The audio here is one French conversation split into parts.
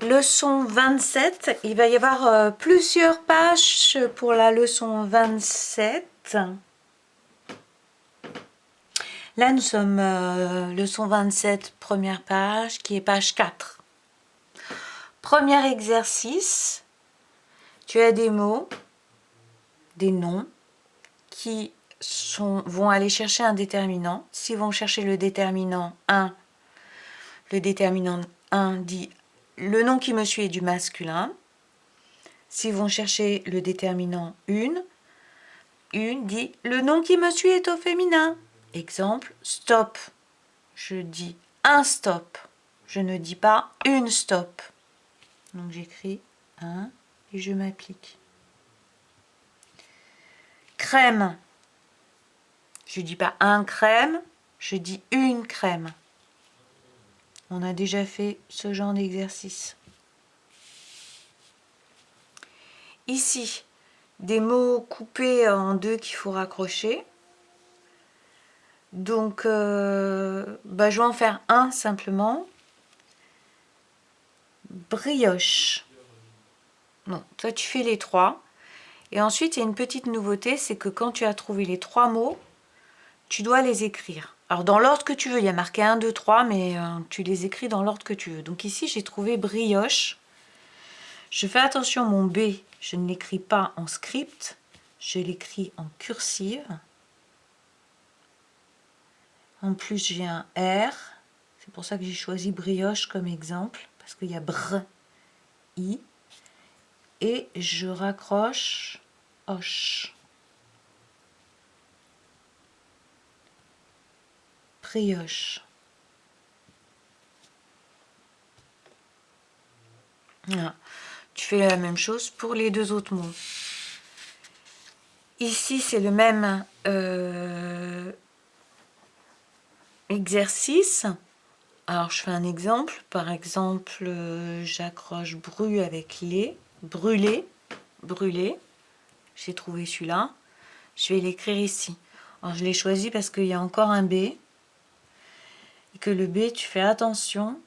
Leçon 27, il va y avoir plusieurs pages pour la leçon 27. Là, nous sommes leçon 27, première page, qui est page 4. Premier exercice, tu as des mots, des noms, qui vont aller chercher un déterminant. S'ils vont chercher le déterminant 1 dit le nom qui me suit est du masculin. S'ils vont chercher le déterminant une dit le nom qui me suit est au féminin. Exemple, stop. Je dis un stop. Je ne dis pas une stop. Donc j'écris un et je m'applique. Crème. Je ne dis pas un crème, je dis une crème. On a déjà fait ce genre d'exercice. Ici, des mots coupés en deux qu'il faut raccrocher. Donc, je vais en faire un simplement. Brioche. Non, toi tu fais les trois. Et ensuite, il y a une petite nouveauté, c'est que quand tu as trouvé les trois mots, tu dois les écrire. Alors, dans l'ordre que tu veux, il y a marqué 1, 2, 3, mais tu les écris dans l'ordre que tu veux. Donc ici, j'ai trouvé brioche. Je fais attention, mon B, je ne l'écris pas en script, je l'écris en cursive. En plus, j'ai un R. C'est pour ça que j'ai choisi brioche comme exemple, parce qu'il y a br, i. Et je raccroche hoche. Brioche. Voilà. Tu fais la même chose pour les deux autres mots. Ici, c'est le même exercice. Alors, je fais un exemple. Par exemple, j'accroche bru avec les. Brûler. Brûler. J'ai trouvé celui-là. Je vais l'écrire ici. Alors, je l'ai choisi parce qu'il y a encore un B. Et que le B, tu fais attention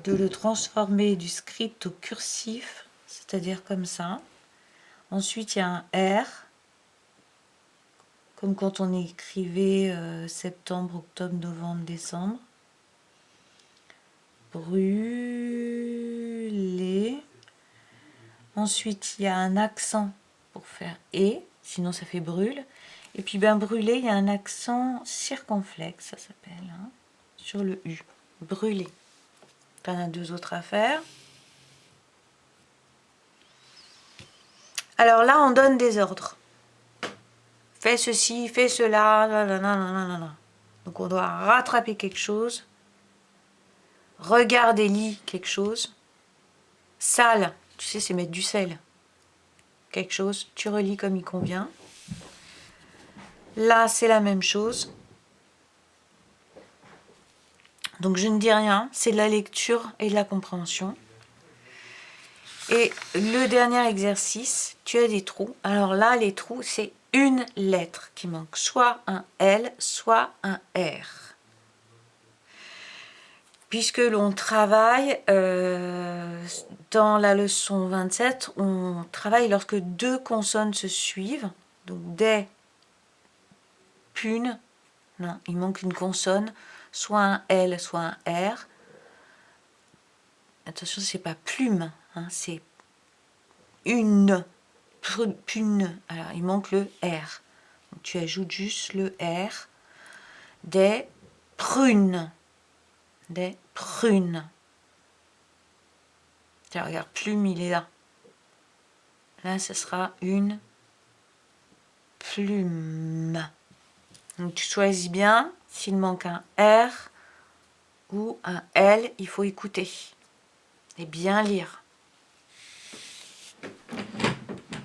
de le transformer du script au cursif, c'est-à-dire comme ça. Ensuite, il y a un R, comme quand on écrivait septembre, octobre, novembre, décembre. Brûler. Ensuite, il y a un accent pour faire et, sinon ça fait brûle. Et puis, brûler, il y a un accent circonflexe, ça s'appelle, hein, sur le U. Brûler. Tu en as deux autres à faire. Alors là, on donne des ordres. Fais ceci, fais cela, nanana. Donc on doit rattraper quelque chose. Regarde et lis quelque chose. Sale, tu sais, c'est mettre du sel. Quelque chose, tu relis comme il convient. Là, c'est la même chose. Donc je ne dis rien, c'est de la lecture et de la compréhension. Et le dernier exercice, tu as des trous. Alors là, les trous, c'est une lettre qui manque, soit un L, soit un R. Puisque l'on travaille, dans la leçon 27, on travaille lorsque deux consonnes se suivent, donc des, pune, non, il manque une consonne, soit un L, soit un R. Attention, c'est pas plume, hein, c'est une, pune, alors il manque le R. Donc, tu ajoutes juste le R, des prunes. Des prunes. Tiens, regarde, plume, il est là. Là, ce sera une plume. Donc, tu choisis bien. S'il manque un R ou un L, il faut écouter et bien lire.